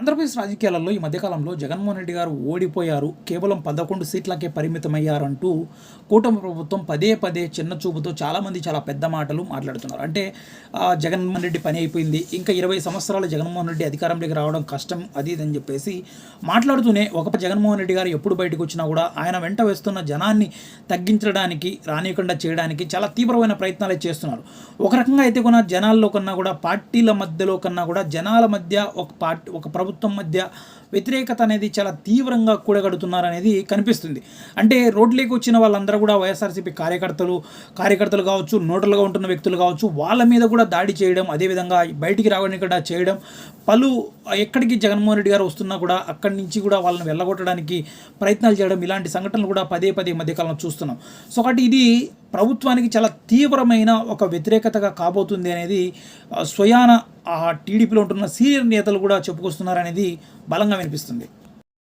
ఆంధ్రప్రదేశ్ రాజకీయాలలో ఈ మధ్యకాలంలో జగన్మోహన్ రెడ్డి గారు ఓడిపోయారు, కేవలం 11 సీట్లకే పరిమితమయ్యారంటూ కూటమి ప్రభుత్వం పదే పదే చిన్న చూపుతో చాలామంది చాలా పెద్ద మాటలు మాట్లాడుతున్నారు. అంటే జగన్మోహన్ రెడ్డి పని అయిపోయింది, ఇంకా 20 సంవత్సరాలు జగన్మోహన్ రెడ్డి అధికారంలోకి రావడం కష్టం, అది ఇదని చెప్పేసి మాట్లాడుతూనే ఒక జగన్మోహన్ రెడ్డి గారు ఎప్పుడు బయటకు వచ్చినా కూడా ఆయన వెంట వేస్తున్న జనాన్ని తగ్గించడానికి, రానియకుండా చేయడానికి చాలా తీవ్రమైన ప్రయత్నాలే చేస్తున్నారు. ఒక రకంగా అయితే కొన్న జనాల్లో కన్నా కూడా, పార్టీల మధ్యలో కన్నా కూడా జనాల మధ్య ఒక ప్రభుత్వం మధ్య వ్యతిరేకత అనేది చాలా తీవ్రంగా కూడగడుతున్నారనేది కనిపిస్తుంది. అంటే రోడ్లోకి వచ్చిన వాళ్ళందరూ కూడా వైఎస్ఆర్సీపీ కార్యకర్తలు కావచ్చు, నోటలుగా ఉంటున్న వ్యక్తులు కావచ్చు, వాళ్ళ మీద కూడా దాడి చేయడం, అదేవిధంగా బయటికి రావడానికి చేయడం, ఎక్కడికి జగన్మోహన్ రెడ్డి గారు వస్తున్నా కూడా అక్కడి నుంచి కూడా వాళ్ళని వెళ్ళగొట్టడానికి ప్రయత్నాలు చేయడం, ఇలాంటి సంఘటనలు కూడా పదే పదే మధ్యకాలంలో చూస్తున్నాం. సో కాబట్టి ఇది ప్రభుత్వానికి చాలా తీవ్రమైన ఒక వ్యతిరేకతగా కాబోతుంది అనేది స్వయాన టీడీపీలో ఉంటున్న సీనియర్ నేతలు కూడా చెప్పుకొస్తున్నారనేది బలంగా వినిపిస్తుంది.